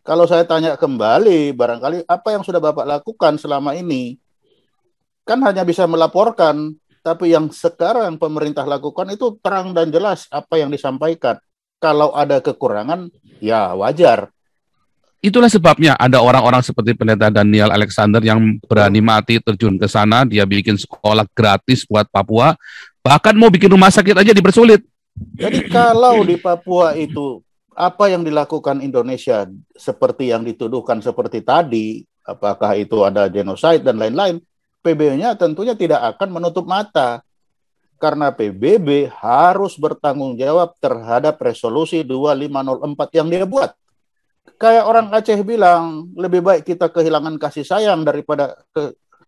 Kalau saya tanya kembali, barangkali apa yang sudah Bapak lakukan selama ini? Kan hanya bisa melaporkan, tapi yang sekarang pemerintah lakukan itu terang dan jelas apa yang disampaikan. Kalau ada kekurangan, ya wajar. Itulah sebabnya ada orang-orang seperti Pendeta Daniel Alexander yang berani mati terjun ke sana. Dia bikin sekolah gratis buat Papua. Bahkan mau bikin rumah sakit aja dipersulit. Jadi kalau di Papua itu apa yang dilakukan Indonesia seperti yang dituduhkan seperti tadi, apakah itu ada genosida dan lain-lain, PBB-nya tentunya tidak akan menutup mata. Karena PBB harus bertanggung jawab terhadap resolusi 2504 yang dia buat. Kayak orang Aceh bilang, lebih baik kita kehilangan kasih sayang daripada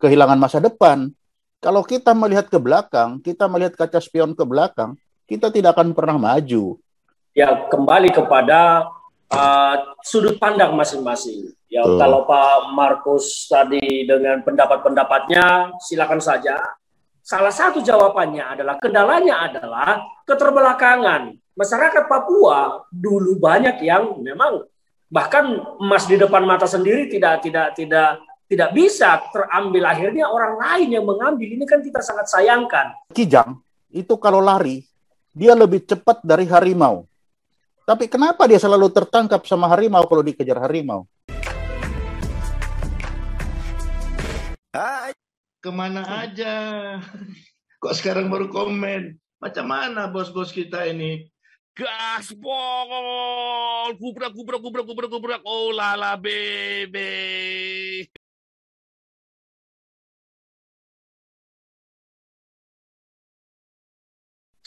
kehilangan masa depan. Kalau kita melihat ke belakang, kita melihat kaca spion ke belakang, kita tidak akan pernah maju. Ya, kembali kepada sudut pandang masing-masing. Ya, kalau Pak Markus tadi dengan pendapat-pendapatnya, silakan saja. Salah satu jawabannya adalah, kendalanya adalah keterbelakangan. Masyarakat Papua dulu banyak yang memang bahkan emas di depan mata sendiri tidak bisa terambil, akhirnya orang lain yang mengambil. Ini kan kita sangat sayangkan. Kijang itu kalau lari dia lebih cepat dari harimau, tapi kenapa dia selalu tertangkap sama harimau kalau dikejar harimau? Hai, kemana aja? Kok sekarang baru komen? Macam mana bos-bos kita ini? Gaspol, gubrak, oh lala bebe.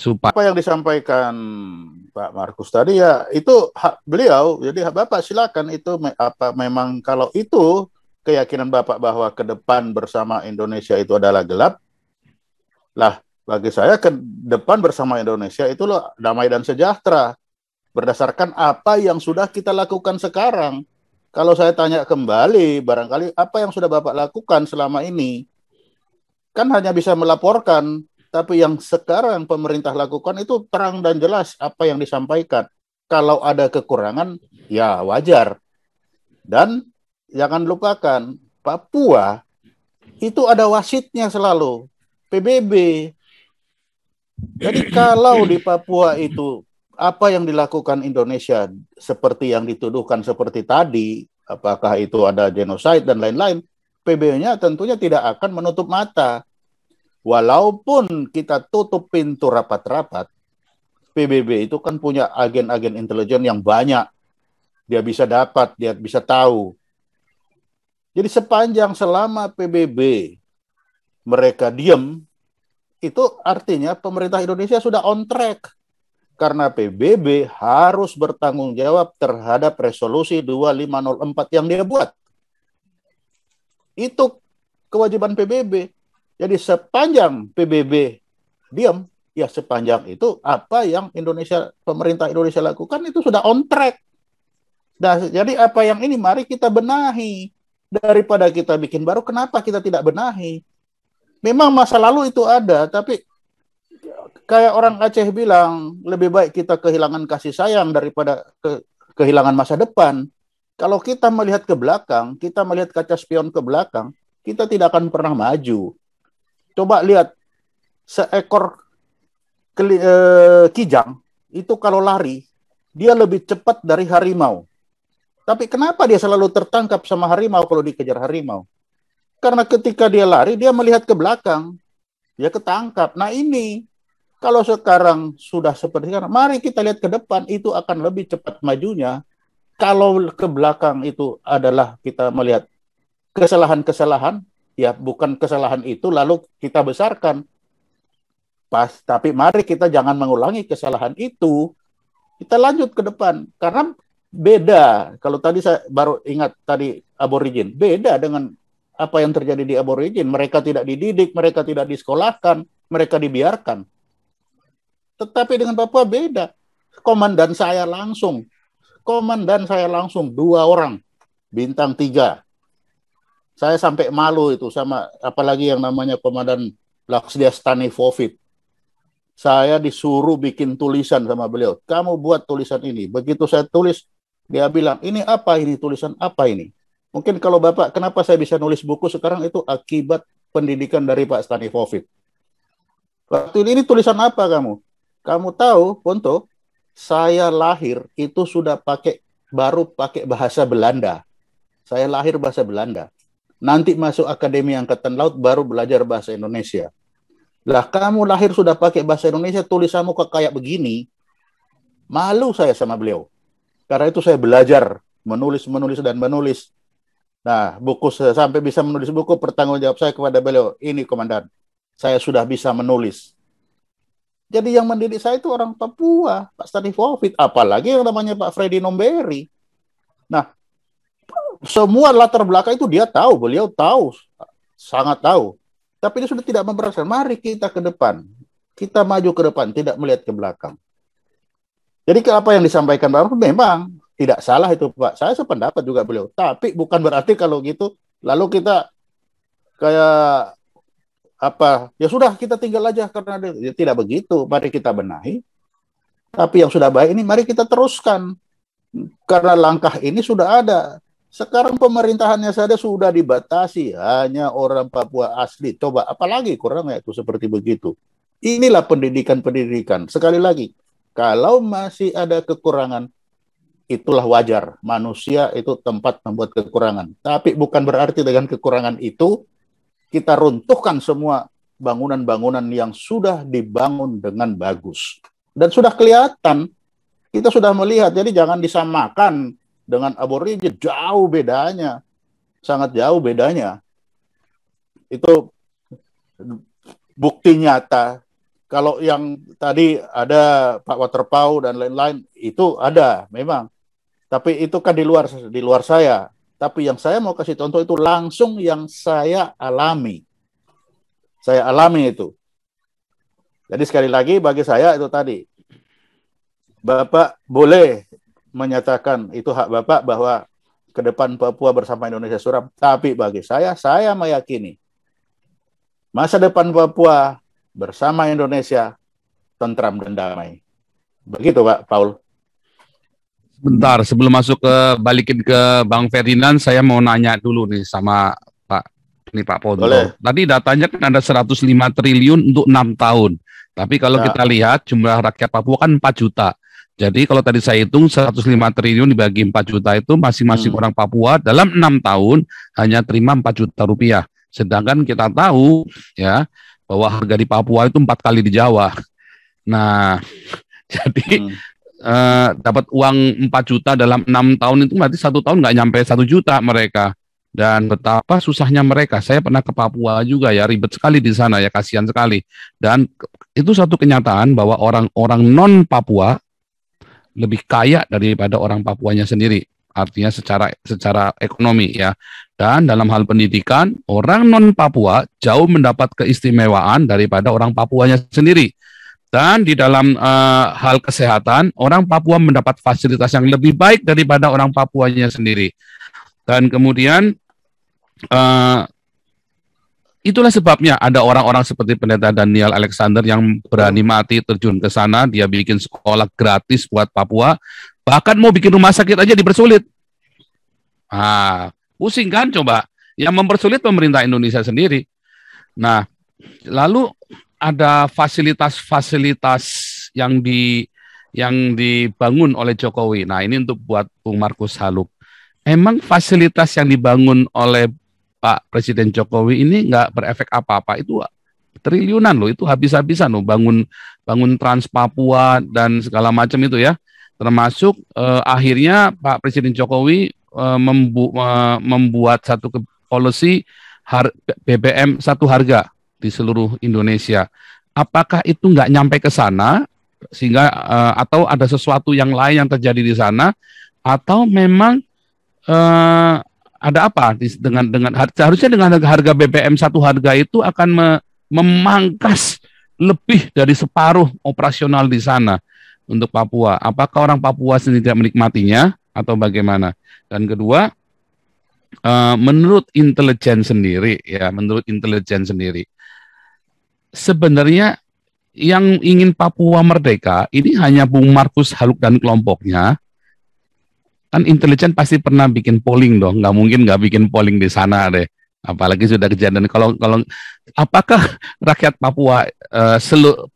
Apa yang disampaikan Pak Markus tadi ya itu hak beliau. Jadi Bapak silakan itu memang kalau itu keyakinan Bapak bahwa ke depan bersama Indonesia itu adalah gelap. Lah, bagi saya ke depan bersama Indonesia itu loh damai dan sejahtera berdasarkan apa yang sudah kita lakukan sekarang. Kalau saya tanya kembali, barangkali apa yang sudah Bapak lakukan selama ini? Kan hanya bisa melaporkan, tapi yang sekarang pemerintah lakukan itu terang dan jelas apa yang disampaikan. Kalau ada kekurangan, ya wajar. Dan jangan lupakan, Papua itu ada wasitnya selalu, PBB. Jadi kalau di Papua itu apa yang dilakukan Indonesia seperti yang dituduhkan seperti tadi, apakah itu ada genosida dan lain-lain, PBB-nya tentunya tidak akan menutup mata. Walaupun kita tutup pintu rapat-rapat, PBB itu kan punya agen-agen intelijen yang banyak. Dia bisa dapat, dia bisa tahu. Jadi sepanjang selama PBB mereka diam, itu artinya pemerintah Indonesia sudah on track. Karena PBB harus bertanggung jawab terhadap resolusi 2504 yang dia buat. Itu kewajiban PBB. Jadi sepanjang PBB diam, ya sepanjang itu apa yang pemerintah Indonesia lakukan itu sudah on track. Nah, jadi apa yang ini mari kita benahi. Daripada kita bikin baru, kenapa kita tidak benahi? Memang masa lalu itu ada, tapi kayak orang Aceh bilang, lebih baik kita kehilangan kasih sayang daripada kehilangan masa depan. Kalau kita melihat ke belakang, kita melihat kaca spion ke belakang, kita tidak akan pernah maju. Coba lihat, seekor kijang, itu kalau lari, dia lebih cepat dari harimau. Tapi kenapa dia selalu tertangkap sama harimau kalau dikejar harimau? Karena ketika dia lari, dia melihat ke belakang, dia ketangkap. Nah ini, kalau sekarang sudah seperti sekarang, mari kita lihat ke depan, itu akan lebih cepat majunya. Kalau ke belakang itu adalah kita melihat kesalahan-kesalahan, ya bukan kesalahan itu lalu kita besarkan. Tapi mari kita jangan mengulangi kesalahan itu. Kita lanjut ke depan. Karena beda. Kalau tadi saya baru ingat tadi aborigin. Beda dengan apa yang terjadi di aborigin. Mereka tidak dididik, mereka tidak disekolahkan, mereka dibiarkan. Tetapi dengan Papua beda. Komandan saya langsung 2 orang. Bintang 3. Saya sampai malu itu sama apalagi yang namanya Komandan Laksdia Stanivovich. Saya disuruh bikin tulisan sama beliau. Kamu buat tulisan ini. Begitu saya tulis, Dia bilang, ini apa ini, tulisan apa ini? Mungkin kalau Bapak, kenapa saya bisa nulis buku sekarang itu akibat pendidikan dari Pak Stanivovic. Waktu ini tulisan apa kamu? Kamu tahu, Ponto, saya lahir itu sudah baru pakai bahasa Belanda. Saya lahir bahasa Belanda. Nanti masuk Akademi Angkatan Laut baru belajar bahasa Indonesia. Lah kamu lahir sudah pakai bahasa Indonesia, tulisanmu kok kayak begini. Malu saya sama beliau. Karena itu saya belajar menulis dan menulis. Nah, sampai bisa menulis buku, pertanggung jawab saya kepada beliau, ini komandan, saya sudah bisa menulis. Jadi yang mendidik saya itu orang Papua, Pak Stanivovic, apalagi yang namanya Pak Freddy Nomberi. Nah, semua latar belakang itu dia tahu, beliau tahu, sangat tahu. Tapi dia sudah tidak memperhatikan. Mari kita ke depan, kita maju ke depan, tidak melihat ke belakang. Jadi apa yang disampaikan Pak memang tidak salah itu Pak. Saya sependapat juga beliau. Tapi bukan berarti kalau gitu lalu kita kayak apa? Ya sudah kita tinggal aja karena tidak begitu. Mari kita benahi. Tapi yang sudah baik ini mari kita teruskan. Karena langkah ini sudah ada. Sekarang pemerintahannya saja sudah dibatasi hanya orang Papua asli. Coba apalagi kurangnya itu seperti begitu. Inilah pendidikan. Sekali lagi, kalau masih ada kekurangan, itulah wajar. Manusia itu tempat membuat kekurangan. Tapi bukan berarti dengan kekurangan itu, kita runtuhkan semua bangunan-bangunan yang sudah dibangun dengan bagus. Dan sudah kelihatan, kita sudah melihat, jadi jangan disamakan dengan aborigin. Jauh bedanya. Sangat jauh bedanya. Itu bukti nyata. Kalau yang tadi ada Pak Waterpau dan lain-lain, itu ada memang. Tapi itu kan di luar saya. Tapi yang saya mau kasih contoh itu langsung yang saya alami. Saya alami itu. Jadi sekali lagi bagi saya itu tadi. Bapak boleh menyatakan itu hak Bapak bahwa ke depan Papua bersama Indonesia suram. Tapi bagi saya meyakini masa depan Papua bersama Indonesia tentram dan damai. Begitu Pak Paul. Bentar, sebelum masuk balikin ke Bang Ferdinand, saya mau nanya dulu nih sama Pak Ponto. Boleh. Tadi datanya kan ada 105 triliun untuk 6 tahun. Tapi kalau kita lihat jumlah rakyat Papua kan 4 juta. Jadi kalau tadi saya hitung 105 triliun dibagi 4 juta itu masing-masing orang Papua dalam 6 tahun hanya terima 4 juta rupiah. Sedangkan kita tahu ya bahwa harga di Papua itu 4 kali di Jawa. Nah, jadi dapat uang 4 juta dalam 6 tahun itu berarti 1 tahun nggak nyampe 1 juta mereka. Dan betapa susahnya mereka. Saya pernah ke Papua juga ya, ribet sekali di sana ya, kasihan sekali. Dan itu satu kenyataan bahwa orang-orang non-Papua lebih kaya daripada orang Papuanya sendiri. Artinya secara ekonomi ya. Dan dalam hal pendidikan, orang non-Papua jauh mendapat keistimewaan daripada orang Papuanya sendiri. Dan di dalam hal kesehatan, orang Papua mendapat fasilitas yang lebih baik daripada orang Papuanya sendiri. Dan kemudian itulah sebabnya ada orang-orang seperti Pendeta Daniel Alexander yang berani mati terjun ke sana. Dia bikin sekolah gratis buat Papua. Bahkan mau bikin rumah sakit aja dipersulit. Pusing kan coba. Yang mempersulit pemerintah Indonesia sendiri. Nah, lalu ada fasilitas-fasilitas yang dibangun oleh Jokowi. Nah, ini untuk buat Bung Markus Haluk. Emang fasilitas yang dibangun oleh Pak Presiden Jokowi ini nggak berefek apa-apa? Itu triliunan loh, itu habis-habisan loh, bangun Trans Papua dan segala macam itu ya. Termasuk akhirnya Pak Presiden Jokowi membuat satu policy BBM satu harga di seluruh Indonesia. Apakah itu nggak nyampe ke sana sehingga atau ada sesuatu yang lain yang terjadi di sana, atau memang ada apa dengan seharusnya dengan harga BBM satu harga itu akan memangkas lebih dari separuh operasional di sana untuk Papua. Apakah orang Papua sendiri tidak menikmatinya atau bagaimana? Dan kedua, menurut intelijen sendiri sebenarnya yang ingin Papua merdeka ini hanya Bung Markus Haluk dan kelompoknya, Kan intelijen pasti pernah bikin polling dong, nggak mungkin nggak bikin polling di sana deh. Apalagi sudah kejadian. Kalau apakah rakyat Papua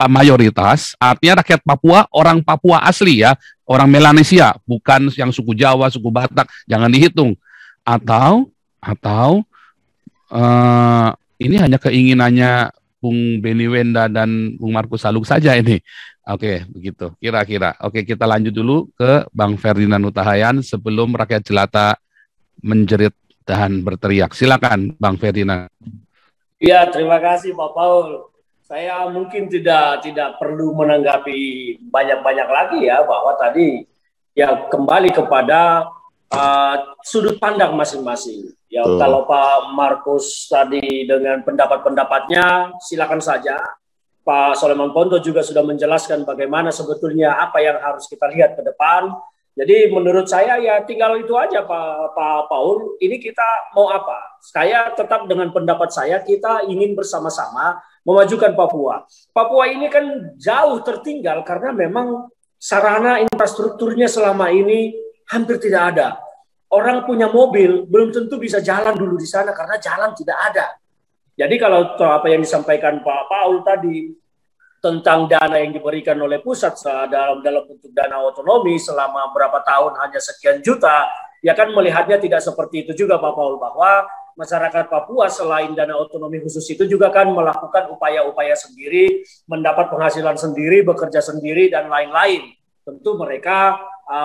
mayoritas, artinya rakyat Papua orang Papua asli ya, orang Melanesia, bukan yang suku Jawa, suku Batak, jangan dihitung. Atau ini hanya keinginannya Bung Beni Wenda dan Bung Markus Saluk saja ini. Oke, begitu. Kira-kira. Oke, kita lanjut dulu ke Bang Ferdinand Huta Hayan sebelum rakyat jelata menjerit dan berteriak. Silakan, Bang Ferdinand. Ya, terima kasih Pak Paul. Saya mungkin tidak perlu menanggapi banyak-banyak lagi ya, bahwa tadi ya kembali kepada sudut pandang masing-masing. Ya, kalau Pak Markus tadi dengan pendapat-pendapatnya, silakan saja. Pak Soleman Ponto juga sudah menjelaskan bagaimana sebetulnya apa yang harus kita lihat ke depan. Jadi menurut saya ya tinggal itu aja Pak Paul, ini kita mau apa? Saya tetap dengan pendapat saya, kita ingin bersama-sama memajukan Papua. Papua ini kan jauh tertinggal karena memang sarana infrastrukturnya selama ini hampir tidak ada. Orang punya mobil belum tentu bisa jalan dulu di sana karena jalan tidak ada. Jadi kalau apa yang disampaikan Pak Paul tadi tentang dana yang diberikan oleh pusat dalam bentuk dana otonomi selama berapa tahun hanya sekian juta, ya kan melihatnya tidak seperti itu juga Pak Paul, bahwa masyarakat Papua selain dana otonomi khusus itu juga kan melakukan upaya-upaya sendiri, mendapat penghasilan sendiri, bekerja sendiri dan lain-lain. Tentu mereka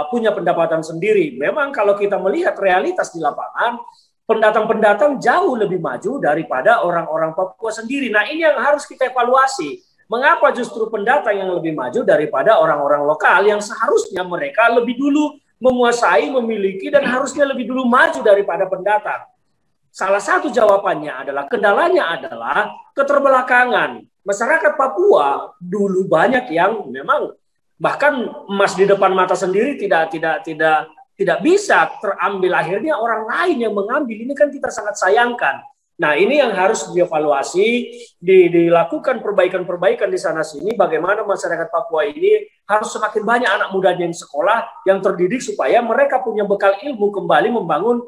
punya pendapatan sendiri. Memang kalau kita melihat realitas di lapangan, pendatang-pendatang jauh lebih maju daripada orang-orang Papua sendiri. Nah, ini yang harus kita evaluasi. Mengapa justru pendatang yang lebih maju daripada orang-orang lokal yang seharusnya mereka lebih dulu menguasai, memiliki, dan harusnya lebih dulu maju daripada pendatang? Salah satu jawabannya adalah, kendalanya adalah keterbelakangan. Masyarakat Papua dulu banyak yang memang bahkan emas di depan mata sendiri tidak bisa terambil, akhirnya orang lain yang mengambil. Ini kan kita sangat sayangkan. Nah, ini yang harus dievaluasi, dilakukan perbaikan-perbaikan di sana sini, bagaimana masyarakat Papua ini harus semakin banyak anak mudanya yang sekolah, yang terdidik, supaya mereka punya bekal ilmu kembali membangun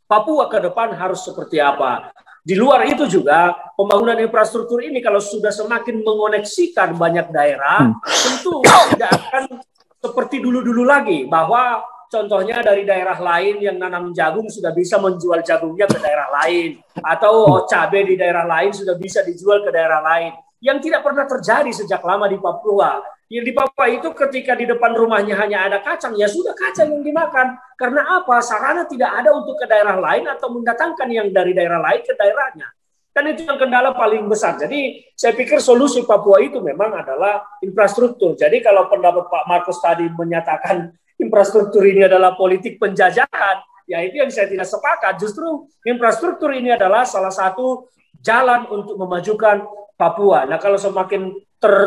Papua ke depan harus seperti apa. Di luar itu juga, pembangunan infrastruktur ini kalau sudah semakin mengoneksikan banyak daerah, tentu tidak akan seperti dulu-dulu lagi, bahwa contohnya dari daerah lain yang nanam jagung sudah bisa menjual jagungnya ke daerah lain, atau cabai di daerah lain sudah bisa dijual ke daerah lain, yang tidak pernah terjadi sejak lama di Papua. Yang di Papua itu ketika di depan rumahnya hanya ada kacang, ya sudah kacang yang dimakan. Karena apa? Sarana tidak ada untuk ke daerah lain atau mendatangkan yang dari daerah lain ke daerahnya. Dan itu yang kendala paling besar. Jadi saya pikir solusi Papua itu memang adalah infrastruktur. Jadi kalau pendapat Pak Markus tadi menyatakan infrastruktur ini adalah politik penjajahan, ya itu yang saya tidak sepakat. Justru infrastruktur ini adalah salah satu jalan untuk memajukan Papua. Nah, kalau semakin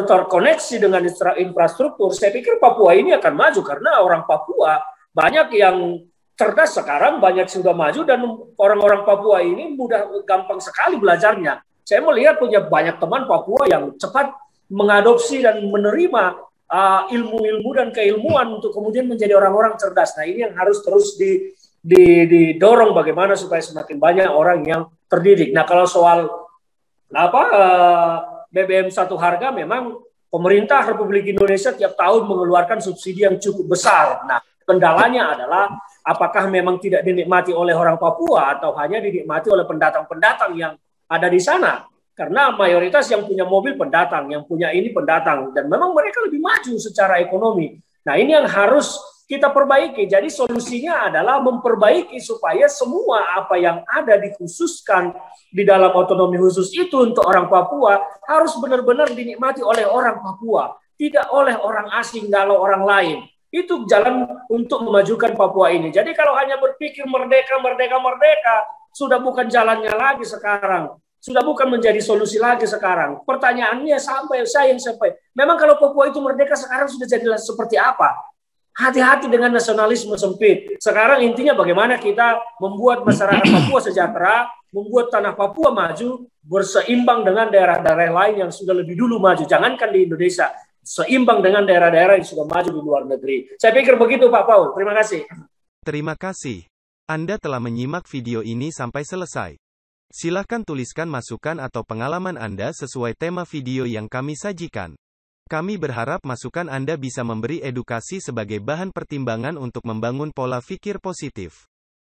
terkoneksi dengan infrastruktur, saya pikir Papua ini akan maju, karena orang Papua banyak yang cerdas sekarang, banyak sudah maju, dan orang-orang Papua ini gampang sekali belajarnya. Saya melihat punya banyak teman Papua yang cepat mengadopsi dan menerima ilmu-ilmu dan keilmuan untuk kemudian menjadi orang-orang cerdas. Nah, ini yang harus terus didorong bagaimana supaya semakin banyak orang yang terdidik. Nah, kalau soal BBM satu harga, memang pemerintah Republik Indonesia tiap tahun mengeluarkan subsidi yang cukup besar. Nah, kendalanya adalah apakah memang tidak dinikmati oleh orang Papua atau hanya dinikmati oleh pendatang-pendatang yang ada di sana. Karena mayoritas yang punya mobil pendatang, yang punya ini pendatang, dan memang mereka lebih maju secara ekonomi. Nah, ini yang harus kita perbaiki. Jadi solusinya adalah memperbaiki supaya semua apa yang ada dikhususkan di dalam otonomi khusus itu untuk orang Papua harus benar-benar dinikmati oleh orang Papua, tidak oleh orang asing kalau orang lain. Itu jalan untuk memajukan Papua ini. Jadi kalau hanya berpikir merdeka, sudah bukan jalannya lagi sekarang. Sudah bukan menjadi solusi lagi sekarang. Pertanyaannya sampai, memang kalau Papua itu merdeka sekarang sudah jadi seperti apa? Hati-hati dengan nasionalisme sempit. Sekarang intinya bagaimana kita membuat masyarakat Papua sejahtera, membuat tanah Papua maju, berseimbang dengan daerah-daerah lain yang sudah lebih dulu maju. Jangankan di Indonesia, seimbang dengan daerah-daerah yang sudah maju di luar negeri. Saya pikir begitu Pak Paul. Terima kasih. Terima kasih. Anda telah menyimak video ini sampai selesai. Silahkan tuliskan masukan atau pengalaman Anda sesuai tema video yang kami sajikan. Kami berharap masukan Anda bisa memberi edukasi sebagai bahan pertimbangan untuk membangun pola pikir positif.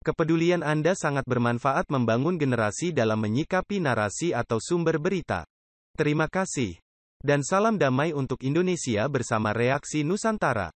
Kepedulian Anda sangat bermanfaat membangun generasi dalam menyikapi narasi atau sumber berita. Terima kasih. Dan salam damai untuk Indonesia bersama Reaksi Nusantara.